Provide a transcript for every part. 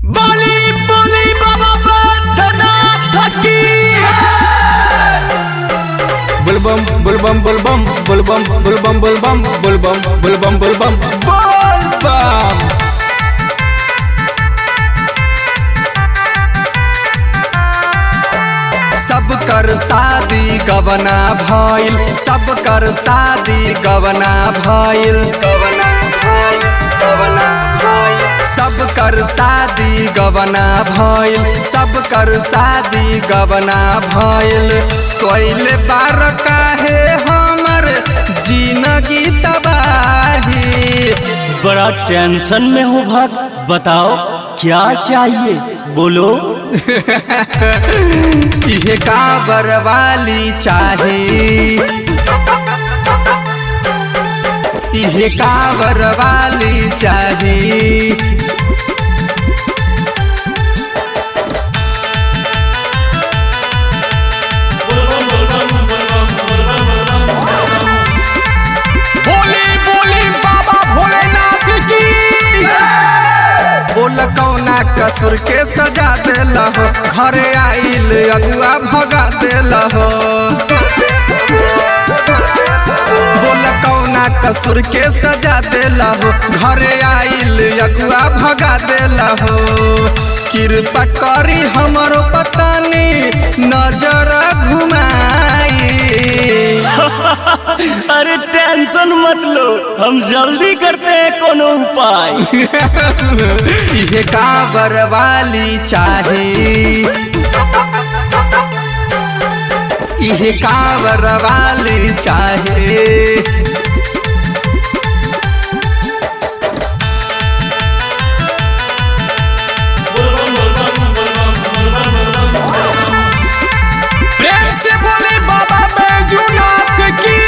बोली बोली बाबा बैद्यनाथ की बुलबम बुलबम बुलबम बुलबम बुलबम बुलबम बुलबम बुलबम बुलबम बुलबम। सब कर शादी गवना भइल, सब कर शादी गवना भइल, गवना भइल, गवना भइल। सब कर शादी गवना भइल, सब कर शादी गवना भइल। कोइल बार काहे हमर जिंदगी तबाही। बड़ा टेंशन में हूँ भक्त, बताओ क्या चाहिए, बोलो। इहे काबर वाली चाहे, इहे काबर वाली चाहे। बोली बोली बाबा भोलेनाथ की बोल कौना कसुर के सजा देला हो, घरे आइल अगुआ भगा देला हो। बोल कौना कसुर के सजा देला हो, घरे आइल अगुआ भगा देला हो। कृपा करी हमरो पतानी नजर घुमाई। अरे टेंशन मत लो, हम जल्दी करते हैं कोनो उपाय। इहे काबर वाली चाहे, इहे काबर वाली चाहे। प्रेम से बोले बाबा बैद्यनाथ की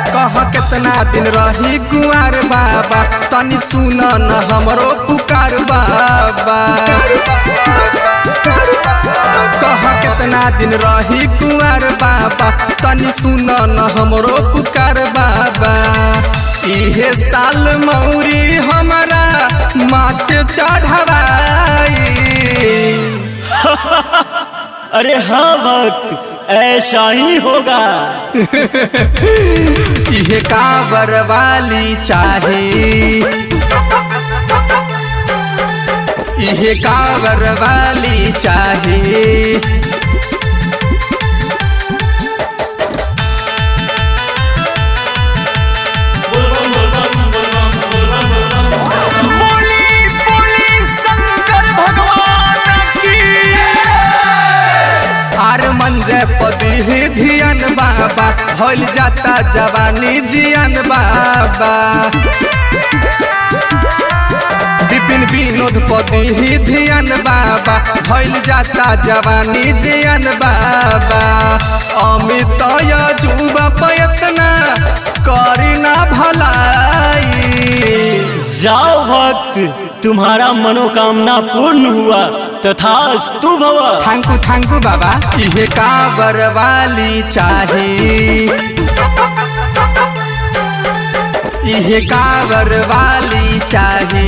कह केतना दिन रही कुंवर बाबा, तनी सुन न हमरो पुकार बाबा। कह केतना दिन रही कुंवर बाबा, तनी सुन न हमरो पुकार बाबा। इहे साल मौरी हमारा माँ के चढ़ाई। अरे हाँ भक्त, ऐसा ही होगा। इहे काबर वाली चाहे, इहे काबर वाली चाहे। बोली बोली शंकर भगवान की आर मन जय पदी धियन बाबा, भइल जाता जवानी जियन बाबा। विपिन विनोद पदी धियन बाबा, भइल जाता जवानी जियन बाबा। अमित युवा प्रयत्न करी ना भलाई। जाओ भक्त, तुम्हारा मनोकामना पूर्ण हुआ, तथास्तु भवा। थैंकू बाबा। इहे काबर वाली चाहे, इहे काबर वाली चाहे।